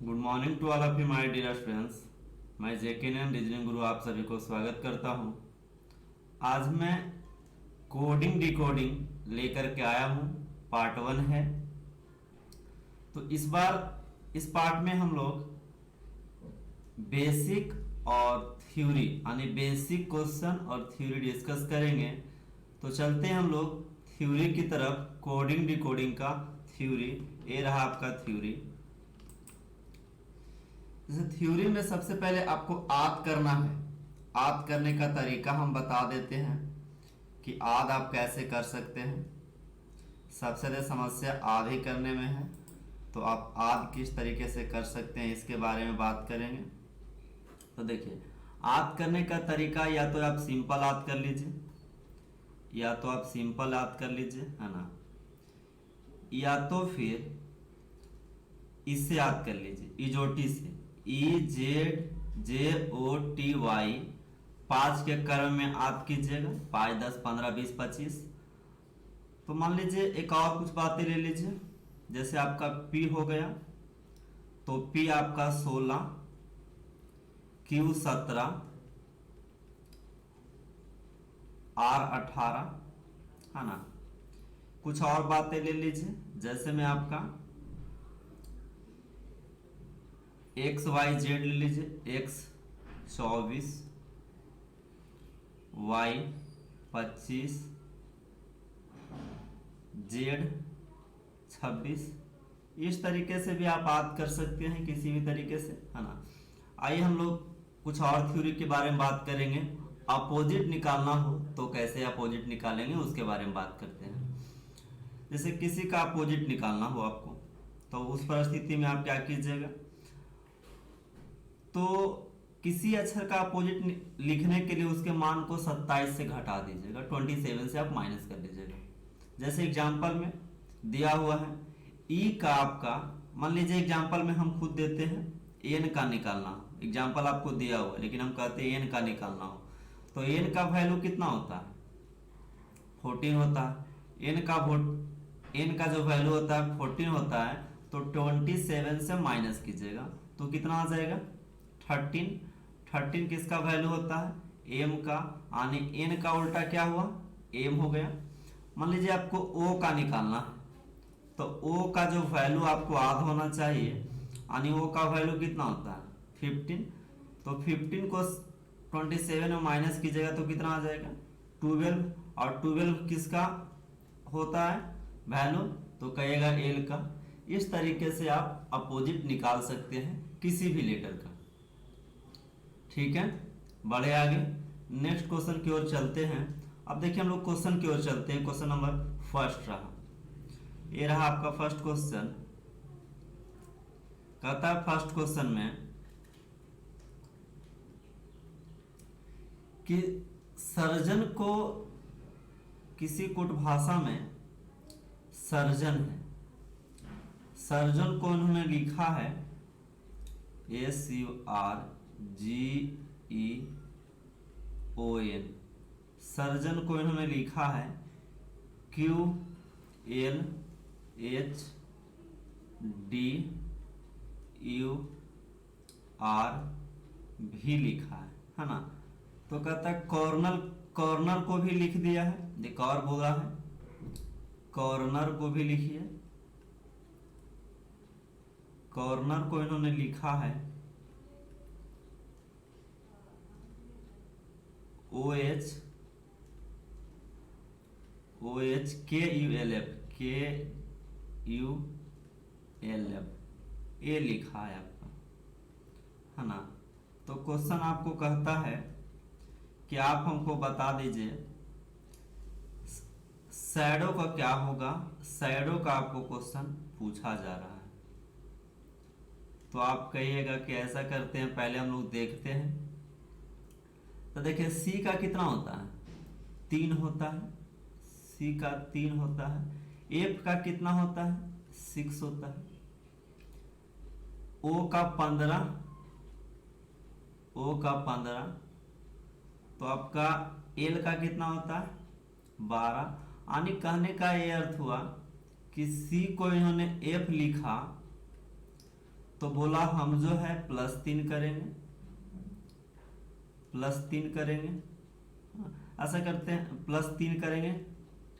Good morning to all of you my dear friends. मैं JKN reasoning गुरु आप सभी को स्वागत करता हूं। आज मैं कोडिंग डिकोडिंग लेकर के आया हूं। पार्ट 1 है। तो इस बार इस पार्ट में हम लोग बेसिक और थ्योरी यानी बेसिक क्वेश्चन और थ्योरी डिस्कस करेंगे। तो चलते हैं हम लोग थ्योरी की तरफ। कोडिंग डिकोडिंग का थ्योरी, ये रहा आपका थ्योरी। जैसे थ्योरी में सबसे पहले आपको आद करना है। आद करने का तरीका हम बता देते हैं कि आद आप कैसे कर सकते हैं। सबसे ज़्यादा समस्या आद ही करने में है, तो आप आद किस तरीके से कर सकते हैं इसके बारे में बात करेंगे। तो देखिए, आद करने का तरीका या तो आप सिंपल आद कर लीजिए, या तो आप सिंपल आद कर लीजिए, है ना, या तो फिर इससे याद कर लीजिए, इजोटी से, EZJOTY 5 के क्रम में याद कीजिएगा। 5, 10, 15, 20, 25। तो मान लीजिए एक और कुछ बातें ले लीजिए। जैसे आपका P हो गया, तो P आपका 16, Q 17, R 18, है ना। कुछ और बातें ले लीजिए। जैसे में आपका XYZ ले लीजिए। X 24, Y 25, Z 26। इस तरीके से भी आप बात कर सकते हैं किसी भी तरीके से, है ना। आइए हम लोग कुछ और थ्योरी के बारे में बात करेंगे। अपोजिट निकालना हो तो कैसे अपोजिट निकालेंगे उसके बारे में बात करते हैं। जैसे किसी का अपोजिट निकालना हो आपको, तो उस परिस्थिति में आप क्या कीजिएगा, तो किसी अक्षर का अपोजिट लिखने के लिए उसके मान को 27 से घटा दीजिएगा, 27 से आप माइनस कर दीजिएगा। जैसे एग्जाम्पल में दिया हुआ है ई का आपका, मान लीजिए एग्जाम्पल में हम खुद देते हैं एन का निकालना हो। एग्जाम्पल आपको दिया हुआ है लेकिन हम कहते हैं एन का निकालना हो, तो एन का वैल्यू कितना होता है, 14 होता है। एन का जो वैल्यू होता है 14 होता है, तो 27 से माइनस कीजिएगा तो कितना आ जाएगा, 13 किसका वैल्यू होता है, एम का, यानी एन का उल्टा क्या हुआ, एम हो गया। मान लीजिए आपको ओ का निकालना है, तो ओ का जो वैल्यू आपको याद होना चाहिए, यानी ओ का वैल्यू कितना होता है, 15। तो 15 को 27 में माइनस कीजिएगा तो कितना आ जाएगा, 12। और 12 किसका होता है वैल्यू, तो कहिएगा एल का। इस तरीके से आप अपोजिट निकाल सकते हैं किसी भी लेटर का। ठीक है, बढ़े आगे, नेक्स्ट क्वेश्चन की ओर चलते हैं। अब देखिए हम लोग क्वेश्चन की ओर चलते हैं। क्वेश्चन नंबर फर्स्ट रहा, ये रहा आपका फर्स्ट क्वेश्चन। कहता है फर्स्ट क्वेश्चन में कि सर्जन को, किसी कुट भाषा में सर्जन है, सर्जन को उन्होंने लिखा है SURGEON। सर्जन को इन्होंने लिखा है QLHDUR भी लिखा है ना। तो कहता है कॉर्नर, कॉर्नर को भी लिख दिया है, देखो और बोला है कॉर्नर को भी लिखिए। कॉर्नर को इन्होंने लिखा है KULF ये लिखा है आपका, है ना। तो क्वेश्चन आपको कहता है कि आप हमको बता दीजिए शैडो का क्या होगा। शैडो का आपको क्वेश्चन पूछा जा रहा है, तो आप कहिएगा कि ऐसा करते हैं, पहले हम लोग देखते हैं। तो देखिए सी का कितना होता है, 3 होता है, सी का 3 होता है। एफ का कितना होता है, 6 होता है। ओ का 15, ओ का 15। तो आपका एल का कितना होता है, 12। यानी कहने का ये अर्थ हुआ कि सी को इन्होंने एफ लिखा तो बोला हम जो है +3 करेंगे, +3 करेंगे, ऐसा करते हैं +3 करेंगे,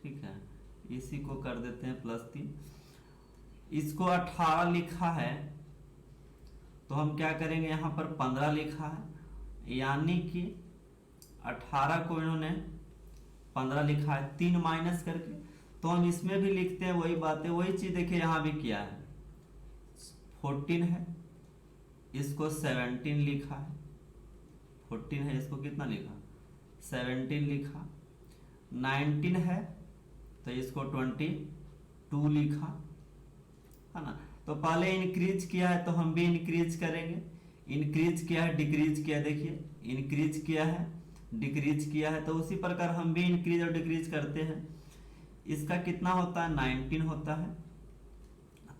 ठीक है, इसी को कर देते हैं +3। इसको 18 लिखा है तो हम क्या करेंगे, यहाँ पर 15 लिखा है, यानी कि 18 को इन्होंने 15 लिखा है 3 माइनस करके, तो हम इसमें भी लिखते हैं वही बातें, वही चीज देखिए यहाँ भी किया है। 14 है, इसको 17 लिखा है, 14 है, इसको कितना लिखा, 17 लिखा। 19 है तो इसको 22 लिखा, है ना। तो पहले इंक्रीज किया है तो हम भी इंक्रीज करेंगे, इंक्रीज किया है डिक्रीज किया, देखिए इंक्रीज किया है डिक्रीज किया है, तो उसी प्रकार हम भी इंक्रीज और डिक्रीज करते हैं। इसका कितना होता है, 19 होता है,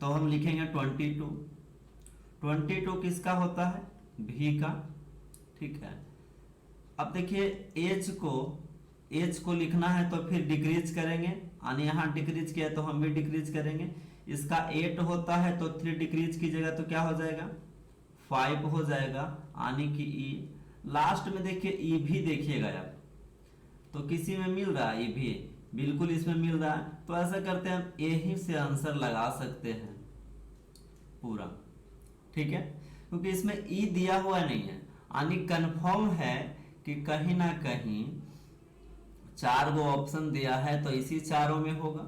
तो हम लिखेंगे 22। 22 किसका होता है, भी का, ठीक है। अब देखिए एज को लिखना है तो फिर डिक्रीज करेंगे, यानी यहाँ डिक्रीज किया है तो हम भी डिक्रीज करेंगे। इसका 8 होता है तो 3 डिक्रीज कीजिएगा तो क्या हो जाएगा, 5 हो जाएगा, यानी कि ई। लास्ट में देखिए ई भी देखिएगा आप, तो किसी में मिल रहा है ई भी, बिल्कुल इसमें मिल रहा है, तो ऐसा करते हैं हम यही से आंसर लगा सकते हैं पूरा, ठीक है, क्योंकि इसमें ई दिया हुआ नहीं है, यानी कंफर्म है कि कहीं ना कहीं 4 गो ऑप्शन दिया है तो इसी चारों में होगा।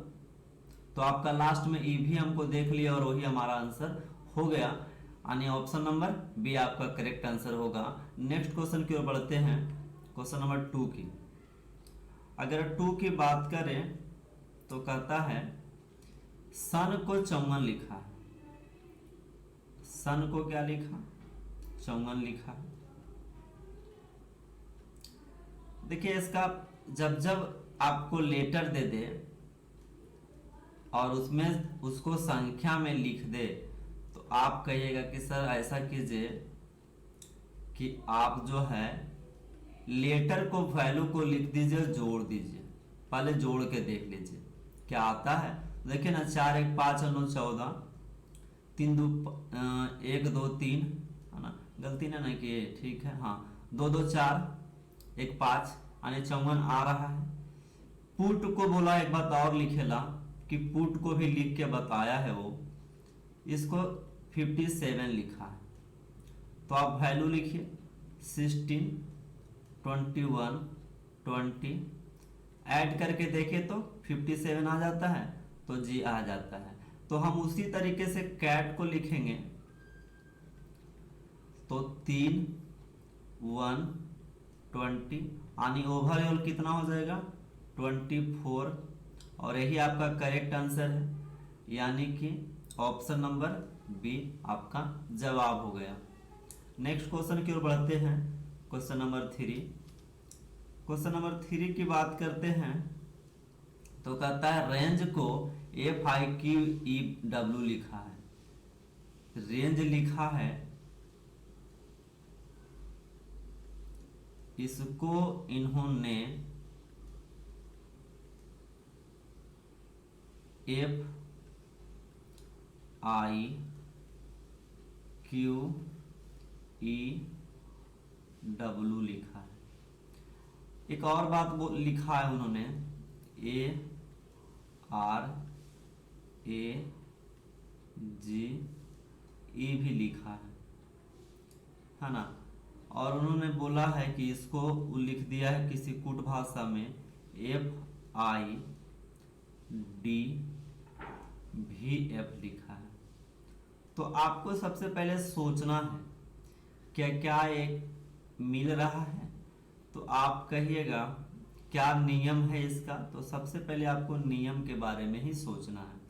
तो आपका लास्ट में ई भी हमको देख लिया और वही हमारा आंसर हो गया, यानी ऑप्शन नंबर बी आपका करेक्ट आंसर होगा। नेक्स्ट क्वेश्चन की ओर बढ़ते हैं, क्वेश्चन नंबर 2 की। अगर 2 की बात करें तो कहता है सन को 54 लिखा है, सन को क्या लिखा, 54 लिखा है। देखिए इसका जब जब आपको लेटर दे दे और उसमें उसको संख्या में लिख दे तो आप कहिएगा कि सर ऐसा कीजिए कि आप जो है लेटर को वैल्यू को लिख दीजिए, जोड़ दीजिए, पहले जोड़ के देख लीजिए क्या आता है। देखिए ना, 4 1 5 9 14, 3 2 1 2 3, है ना, गलती ना नहीं की, ठीक है, हाँ 2 2 4 1 5, यानी 54 आ रहा है। पुट को बोला एक बात और लिखेला कि पुट को भी लिख के बताया है वो, इसको 57 लिखा है, तो आप वैल्यू लिखिए 16 21 20, ऐड करके देखे तो 57 आ जाता है, तो जी आ जाता है। तो हम उसी तरीके से कैट को लिखेंगे तो 3 1 20, यानी ओवरऑल कितना हो जाएगा 24, और यही आपका करेक्ट आंसर है, यानी कि ऑप्शन नंबर बी आपका जवाब हो गया। नेक्स्ट क्वेश्चन की ओर बढ़ते हैं, क्वेश्चन नंबर 3। क्वेश्चन नंबर 3 की बात करते हैं तो कहता है रेंज को FIQEW लिखा है, रेंज लिखा है, इसको इन्होंने FIQEW लिखा है। एक और बात लिखा है उन्होंने ARAGE भी लिखा है ना, और उन्होंने बोला है कि इसको लिख दिया है किसी कूट भाषा में FIDVF लिखा है। तो आपको सबसे पहले सोचना है क्या क्या एक मिल रहा है, तो आप कहिएगा क्या नियम है इसका। तो सबसे पहले आपको नियम के बारे में ही सोचना है।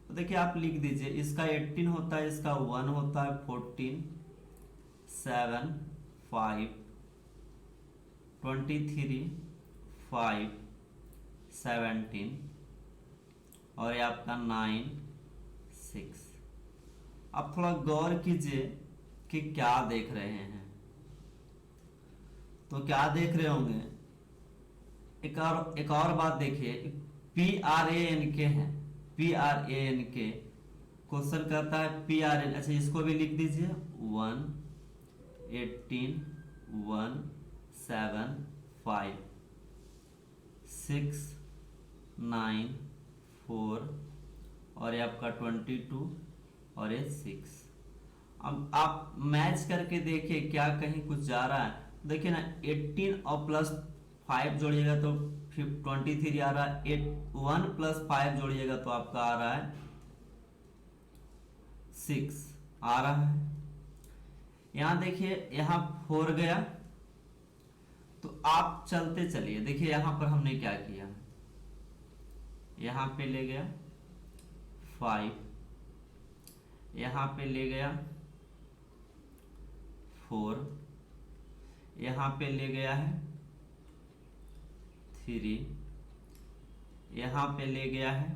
तो देखिए आप लिख दीजिए, इसका 18 होता है, इसका 1 होता है, 14 7 5 23 5 17, और ये आपका 9 6। अब थोड़ा गौर कीजिए कि क्या देख रहे हैं, तो क्या देख रहे होंगे, एक और बात देखिए, PRANK है, PRANK क्वेश्चन कहता है PRN, अच्छा इसको भी लिख दीजिए 1 18 1 7 5 6 9 4 और ये आपका 22 और ये 6। अब आप मैच करके देखिए क्या कहीं कुछ जा रहा है। देखिए ना 18 और प्लस 5 जोड़िएगा तो 23 आ रहा है, 1 प्लस 5 जोड़िएगा तो आपका आ रहा है 6 आ रहा है। यहाँ देखिए यहाँ 4 गया, तो आप चलते चलिए। देखिए यहाँ पर हमने क्या किया, यहाँ पे ले गया 5, यहाँ पे ले गया 4, यहाँ पे ले गया है 3, यहाँ पे ले गया है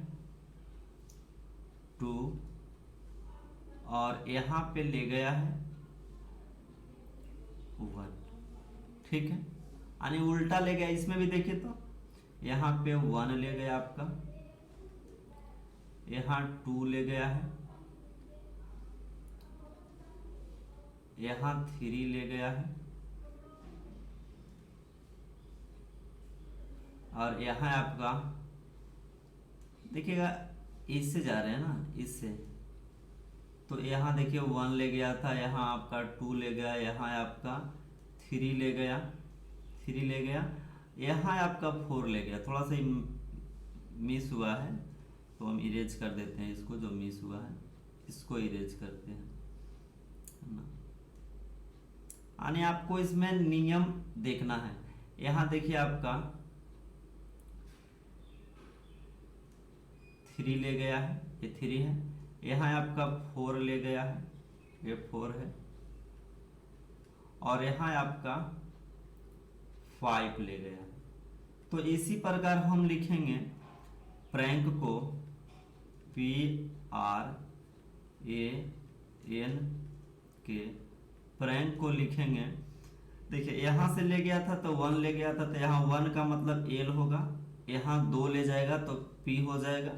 2 और यहाँ पे ले गया है 1। ठीक है, यानी उल्टा ले गया। इसमें भी देखिए तो यहाँ पे 1 ले गया आपका, यहाँ 2 ले गया है, यहाँ 3 ले गया है और यहाँ आपका देखिएगा इससे जा रहे हैं ना, इससे तो यहाँ देखिए 1 ले गया था, यहाँ आपका 2 ले गया, यहाँ आपका 3 ले गया, 3 ले गया, यहाँ आपका 4 ले गया। थोड़ा सा मिस हुआ है तो हम इरेज कर देते हैं इसको, जो मिस हुआ है इसको इरेज करते हैं ना। यानी आपको इसमें नियम देखना है। यहाँ देखिए आपका 3 ले गया है, ये 3 है, यहाँ आपका 4 ले गया है, ये 4 है और यहाँ आपका 5 ले गया है। तो इसी प्रकार हम लिखेंगे प्रैंक को PRANK, प्रैंक को लिखेंगे। देखिए यहाँ से ले गया था तो 1 ले गया था, तो यहाँ 1 का मतलब L होगा, यहाँ 2 ले जाएगा तो P हो जाएगा,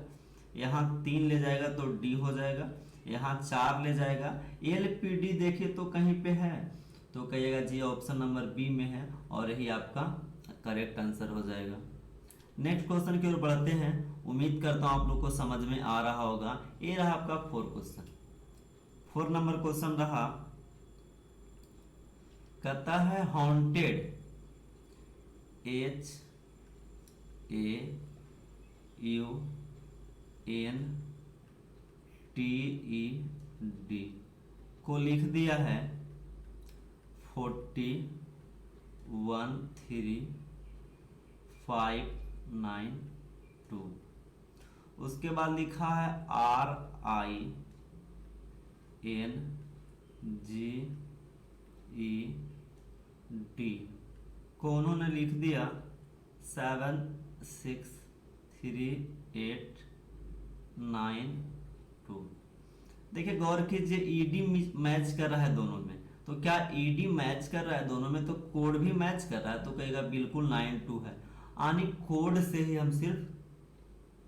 यहाँ 3 ले जाएगा तो D हो जाएगा, यहाँ 4 ले जाएगा LPD। देखिए तो कहीं पे है तो कहिएगा जी ऑप्शन नंबर बी में है और यही आपका करेक्ट आंसर हो जाएगा। नेक्स्ट क्वेश्चन की ओर बढ़ते हैं। उम्मीद करता हूँ आप लोग को समझ में आ रहा होगा। ये रहा आपका 4 क्वेश्चन। 4 नंबर क्वेश्चन रहा, कहता है हॉन्टेड HAUNTED को लिख दिया है 41352। उसके बाद लिखा है RINGED को उन्होंने लिख दिया 76382। देखिए गौर कीजिए ईडी मैच कर रहा है दोनों में, तो क्या ईडी मैच कर रहा है दोनों में तो कोड भी मैच कर रहा है, तो कहेगा बिल्कुल 92 है। यानी कोड से ही हम सिर्फ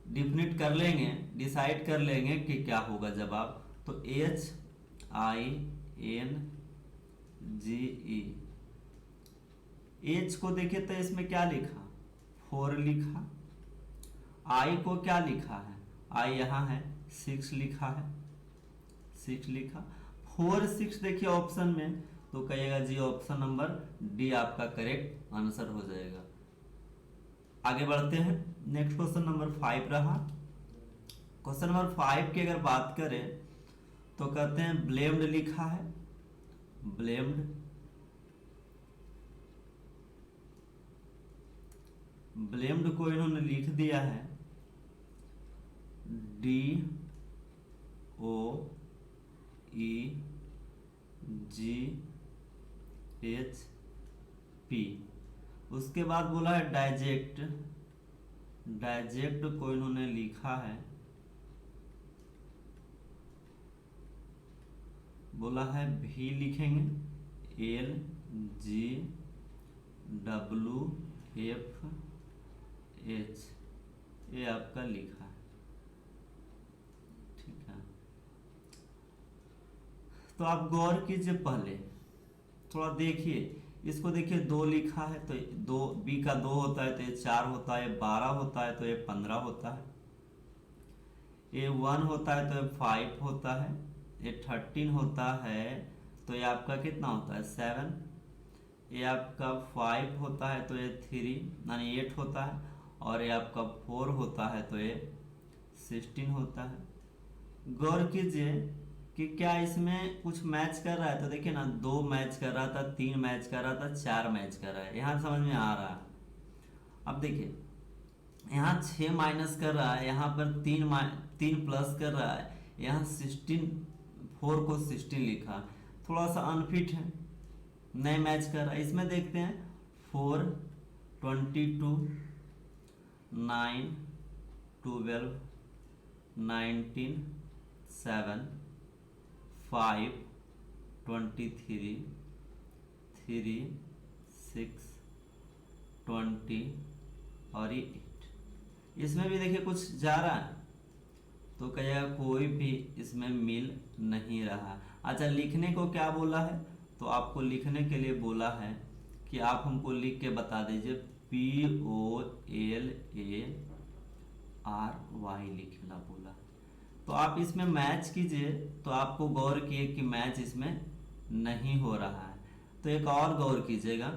डिफिनिट कर लेंगे, डिसाइड कर लेंगे कि क्या होगा जवाब। तो HINGE, H को देखिए तो इसमें क्या लिखा 4 लिखा, I को क्या लिखा है I यहाँ है 6 लिखा है, 6 लिखा, 4 6 देखिए ऑप्शन में, तो कहिएगा जी ऑप्शन नंबर डी आपका करेक्ट आंसर हो जाएगा। आगे बढ़ते हैं। नेक्स्ट क्वेश्चन नंबर 5 रहा। क्वेश्चन नंबर 5 की अगर बात करें तो कहते हैं ब्लेम्ड लिखा है, ब्लेम्ड, ब्लेम्ड को इन्होंने लिख दिया है DOEGHP। उसके बाद बोला है डाइजेक्ट, डाइजेक्ट को इन्होंने लिखा है, बोला है भी लिखेंगे LGWFH, ये आपका लिखा है। ठीक है, तो आप गौर कीजिए, पहले थोड़ा देखिए, इसको देखिए 2 लिखा है तो दो, बी का 2 होता है तो ये 4 होता है, 12 होता है तो ये 15 होता है, ये 1 होता है तो ये 5 होता है, ये 13 होता है तो ये आपका कितना होता है 7, ये आपका 5 होता है तो ये 3 यानी 8 होता है, और ये आपका 4 होता है तो ये 16 होता है। गौर कीजिए कि क्या इसमें कुछ मैच कर रहा है, तो देखिए ना 2 मैच कर रहा था, 3 मैच कर रहा था, 4 मैच कर रहा है, यहाँ समझ में आ रहा है। अब देखिए यहाँ 6 माइनस कर रहा है, यहाँ पर 3 प्लस कर रहा है, यहाँ 16, 4 को 16 लिखा, थोड़ा सा अनफिट है, नए मैच कर रहा है। इसमें देखते हैं 4, 22, 9, 12, 19, 7, 5, 23, 3, 6, 20 और ये 8। इसमें भी देखिए कुछ जा रहा है, तो कहेगा कोई भी इसमें मिल नहीं रहा। अच्छा, लिखने को क्या बोला है, तो आपको लिखने के लिए बोला है कि आप हमको लिख के बता दीजिए, POLARY लिखना बोला। तो आप इसमें मैच कीजिए, तो आपको गौर किए कि मैच इसमें नहीं हो रहा है। तो एक और गौर कीजिएगा,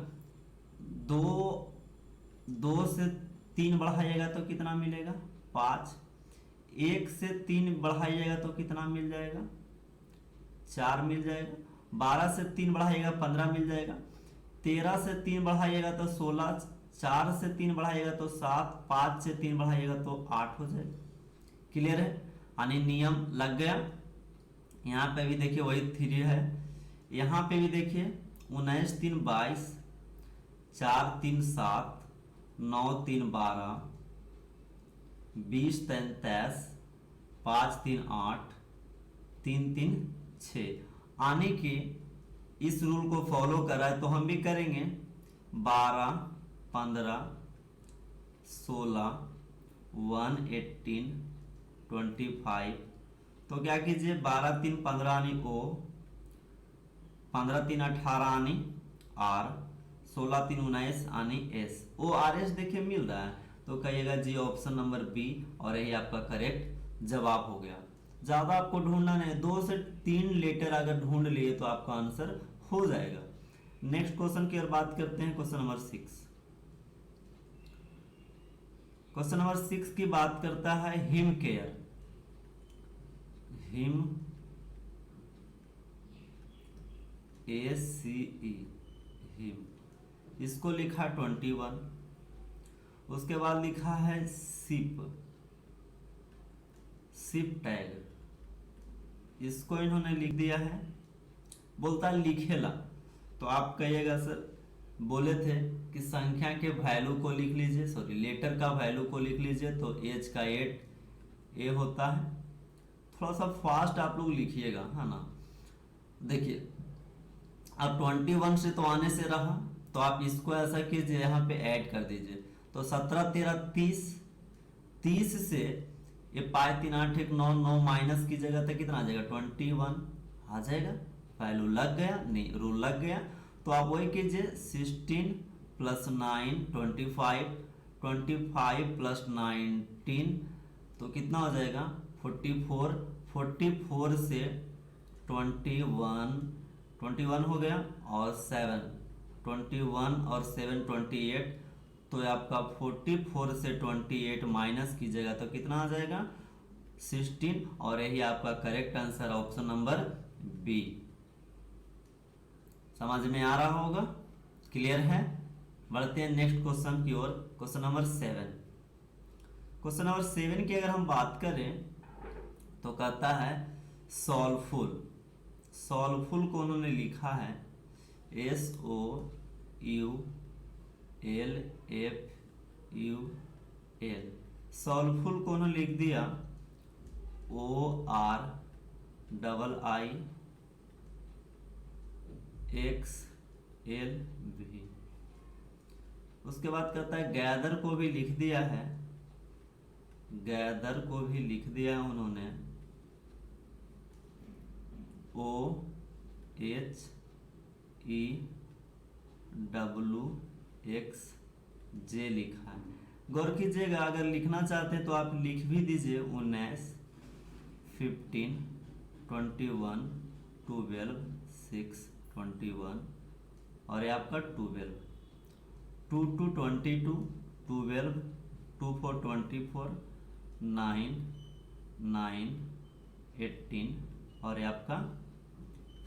2 से 3 बढ़ाइएगा तो कितना मिलेगा 5, 1 से 3 बढ़ाइएगा तो कितना मिल जाएगा 4 मिल जाएगा, 12 से 3 बढ़ाइएगा 15 मिल जाएगा, 13 से 3 बढ़ाइएगा तो 16, 4 से 3 बढ़ाइएगा तो 7, 5 से 3 बढ़ाइएगा तो 8 हो जाएगा। क्लियर है, यानी नियम लग गया। यहाँ पे भी देखिए वही 3 है, यहाँ पे भी देखिए 19 3 22, 4 3 7, 9 3 12, 20 3 23, 5 3 8, 3 3 6। आने के इस रूल को फॉलो करा है तो हम भी करेंगे। 12, 15, 16, 1 18, 25। तो क्या कीजिए 12 3 15 आनी O, 15 3 18 आनी R, 16 3 19 आनी S। ORS देखिए मिल रहा है, तो कहिएगा जी ऑप्शन नंबर बी, और यही आपका करेक्ट जवाब हो गया। ज्यादा आपको ढूंढना नहीं, 2 से 3 लेटर अगर ढूंढ लिए तो आपका आंसर हो जाएगा। नेक्स्ट क्वेश्चन की ओर बात करते हैं, क्वेश्चन नंबर 6। क्वेश्चन नंबर 6 की बात करता है him care. Him ACE, him, इसको लिखा 21। उसके बाद लिखा है सिप, सिप टैग, इसको इन्होंने लिख दिया है, बोलता है लिखेला। तो आप कहिएगा सर बोले थे कि संख्या के वैल्यू को लिख लीजिए, सॉरी लेटर का वैल्यू को लिख लीजिए, तो एच का 8 ए होता है। थोड़ा सा फास्ट आप लोग लिखिएगा, है ना। देखिए अब 21 से तो आने से रहा, तो आप इसको ऐसा कीजिए, यहाँ पे ऐड कर दीजिए, तो 17 13 30, 30 से ये 5 3 8 1 9 9 माइनस कीजिएगा तो कितना आ जाएगा 21 आ जाएगा। वैल्यू लग गया, नहीं रूल लग गया। तो आप वही कीजिए 16 प्लस 9 25, 25 प्लस 19 तो कितना हो जाएगा 44, 44 से 21 हो गया, और 7 21 और 7 28, तो आपका 44 से 28 माइनस कीजिएगा तो कितना आ जाएगा 16, और यही आपका correct answer option number B. समझ में आ रहा होगा, क्लियर है। बढ़ते हैं नेक्स्ट क्वेश्चन की ओर, क्वेश्चन नंबर 7। क्वेश्चन नंबर 7 की अगर हम बात करें तो कहता है सॉल्वफुल। सॉल्वफुल को उन्होंने लिखा है SOULFUL। सॉल्वफुल को उन्होंने लिख दिया ORIIXLV। उसके बाद कहता है गैदर को भी लिख दिया है, गैदर को भी लिख दिया है उन्होंने OGATHER। HEWXJ लिखा है। गौर कीजिएगा, अगर लिखना चाहते हैं तो आप लिख भी दीजिए 19, 15, 21, 12, 6, 21 और ये आपका 12, 2 to 22, 12, 2 for 24, 9, 9, 18 और ये आपका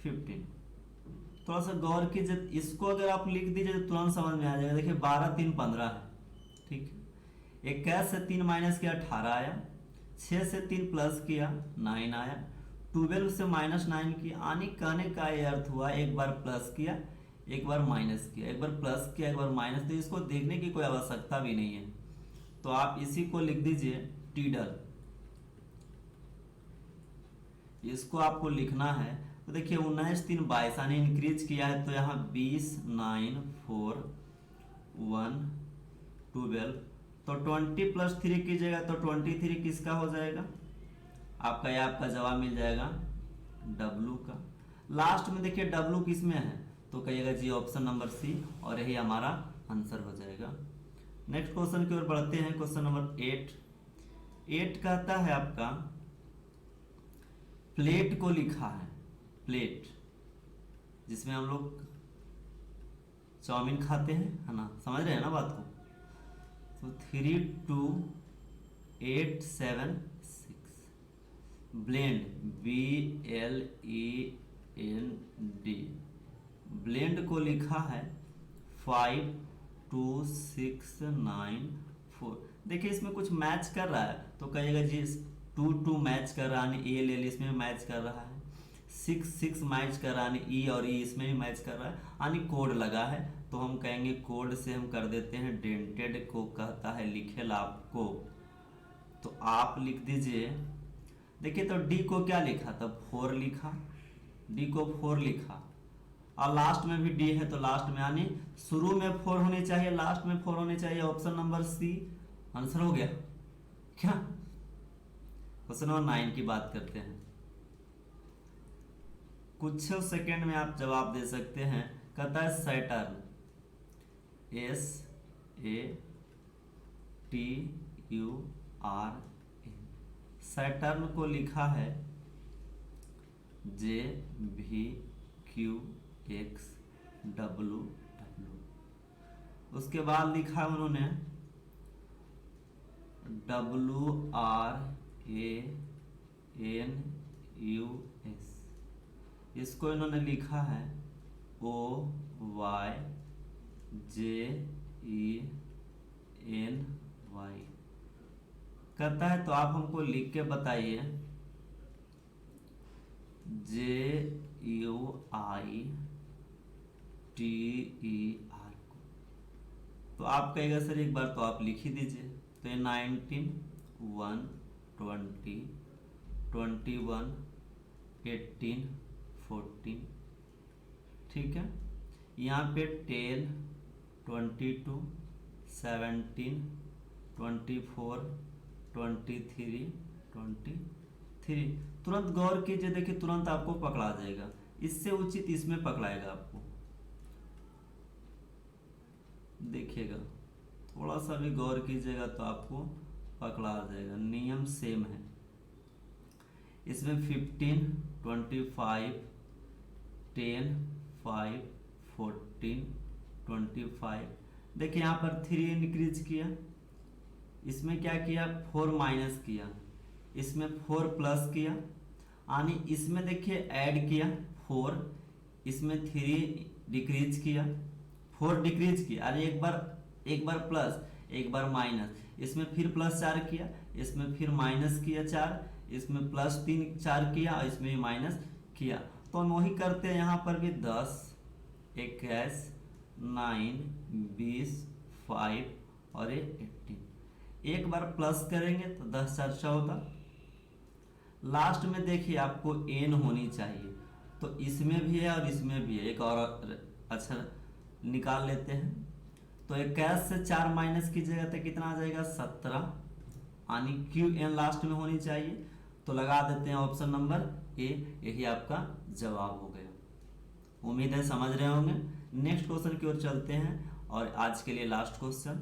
15। थोड़ा सा गौर कीजिए, इसको अगर आप लिख दीजिए तो तुरंत समझ में आ जाएगा। देखिए 12, 3, 15 है, ठीक है। 21 से 3 माइनस किया 18 आया, 6 से 3 प्लस किया 9 आया, 12 से -9 किया। आने कहने का ये अर्थ हुआ, एक बार प्लस किया एक बार माइनस किया, एक बार प्लस किया एक बार माइनस, तो इसको देखने की कोई आवश्यकता भी नहीं है। तो आप इसी को लिख दीजिए टीडर, इसको आपको लिखना है। तो देखिए 19, 3, 22 यानी इंक्रीज किया है, तो यहाँ 20, 9, 4, 1, 12, तो 20 + 3 कीजिएगा तो 23 किसका हो जाएगा आपका, यह आपका जवाब मिल जाएगा W का। लास्ट में देखिए W किस में है, तो कहिएगा जी ऑप्शन नंबर C, और यही हमारा आंसर हो जाएगा। नेक्स्ट क्वेश्चन की ओर बढ़ते हैं। क्वेश्चन नंबर 8 कहता है आपका प्लेट को लिखा है, प्लेट जिसमें हम लोग चाउमीन खाते हैं, है ना, समझ रहे हैं ना बात को। तो 32876 ब्लेंड BLEND, ब्लेंड को लिखा है 52694। देखिए इसमें कुछ मैच कर रहा है, तो कहिएगा जी 2 मैच कर रहा है, ए ले ली, इसमें मैच कर रहा है। 6 मैच कर रहा है, ई और ई इसमें भी मैच कर रहा है, यानी कोड लगा है। तो हम कहेंगे कोड से हम कर देते हैं डेंटेड को कहता है लिखेल आपको, तो आप लिख दीजिए। देखिए तो डी को क्या लिखा था, 4 लिखा, डी को 4 लिखा, और लास्ट में भी डी है, तो लास्ट में यानी शुरू में 4 होनी चाहिए, लास्ट में 4 होनी चाहिए। ऑप्शन नंबर सी आंसर हो गया क्या। क्वेश्चन नंबर 9 की बात करते हैं। कुछ सेकंड में आप जवाब दे सकते हैं। कहता है सैटर्न, SATURN, सैटर्न को लिखा है JVQXWW, उसके बाद लिखा है उन्होंने WRANUS, इसको इन्होंने लिखा है OYJENY। कहता है तो आप हमको लिख के बताइए JUITER को। तो आप कहेगा सर एक बार तो आप लिख ही दीजिए। तो ये 19, 1, 20, 21, 18, 14, ठीक है। यहाँ पे 10, 22, 17, 24, 23, 23। तुरंत गौर कीजिए, देखिए तुरंत आपको पकड़ा जाएगा, इससे उचित इसमें पकड़ाएगा आपको। देखिएगा थोड़ा सा भी गौर कीजिएगा तो आपको पकड़ा जाएगा, नियम सेम है। इसमें 15, 25, 10, 5, 14, 25। देखिए यहाँ पर 3 इंक्रीज किया, इसमें क्या किया 4 माइनस किया, इसमें 4 प्लस किया, यानी इसमें देखिए ऐड किया 4, इसमें 3 डिक्रीज किया, 4 डिक्रीज किया, अरे एक बार प्लस एक बार माइनस, इसमें फिर प्लस 4 किया, इसमें फिर माइनस किया 4, इसमें प्लस 3 4 किया और इसमें भी माइनस किया। तो हम वही करते हैं यहाँ पर भी 10, 21, 9, 20, 5 और 18। एक बार प्लस करेंगे तो 10 4 14। लास्ट में देखिए आपको एन होनी चाहिए, तो इसमें भी है और इसमें भी है। एक और अक्षर निकाल लेते हैं, तो 21 से 4 माइनस कीजिएगा तो कितना आ जाएगा 17, यानी क्यू एन लास्ट में होनी चाहिए। तो लगा देते हैं ऑप्शन नंबर ए, यही आपका जवाब हो गया। उम्मीद है समझ रहे होंगे। नेक्स्ट क्वेश्चन की ओर चलते हैं और आज के लिए लास्ट क्वेश्चन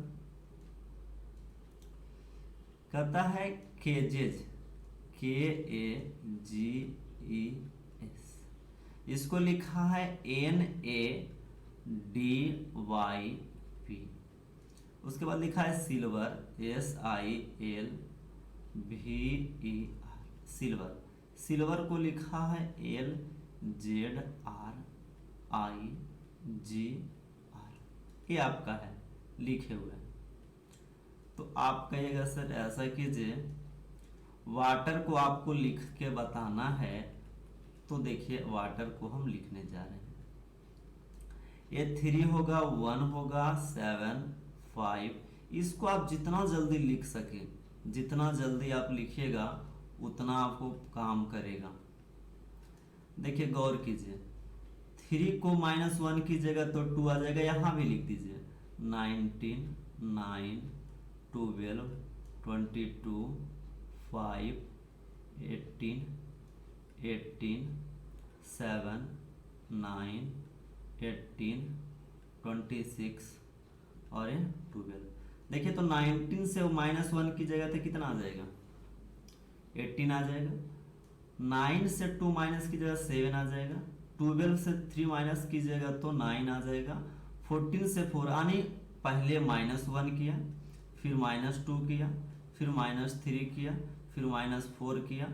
कहता है केजेज, KAGES, इसको लिखा है NADYP। उसके बाद लिखा है सिल्वर, SILVER, सिल्वर। सिल्वर को लिखा है LZRIGR। ये आपका है लिखे हुए। तो आप कहिएगा सर ऐसा कीजिए, वाटर को आपको लिख के बताना है। तो देखिए वाटर को हम लिखने जा रहे हैं। ये 3 होगा, 1 होगा, 7, 5। इसको आप जितना जल्दी लिख सके, जितना जल्दी आप लिखिएगा उतना आपको काम करेगा। देखिए गौर कीजिए, 3 को -1 कीजिएगा तो 2 आ जाएगा। यहाँ भी लिख दीजिए 19, 9, 12, 22, 5, 18, 7, 9, 18, 26 और ये 12। देखिए तो 19 से -1 की जगह तो कितना आ जाएगा, 18 आ जाएगा। 9 से 2 माइनस की जगह 7 आ जाएगा। 12 से 3 माइनस कीजिएगा तो 9 आ जाएगा। 14 से 4 यानी पहले -1 किया, फिर -2 किया, फिर -3 किया, फिर -4 किया,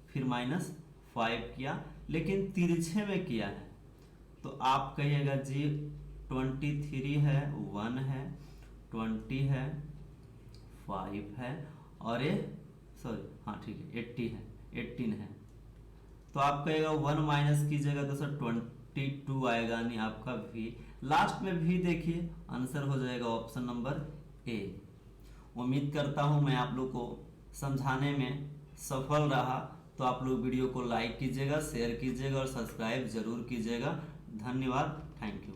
फिर -5 किया, लेकिन तिरछे में किया है। तो आप कहिएगा जी 23 है, 1 है, 20 है, 5 है और ये सॉरी हाँ ठीक है 80 है, 18 है। तो आप कहेगा 1 माइनस कीजिएगा तो सर 22 आएगा, यानी आपका भी लास्ट में भी देखिए आंसर हो जाएगा ऑप्शन नंबर ए। उम्मीद करता हूं मैं आप लोग को समझाने में सफल रहा। तो आप लोग वीडियो को लाइक कीजिएगा, शेयर कीजिएगा और सब्सक्राइब जरूर कीजिएगा। धन्यवाद, थैंक यू।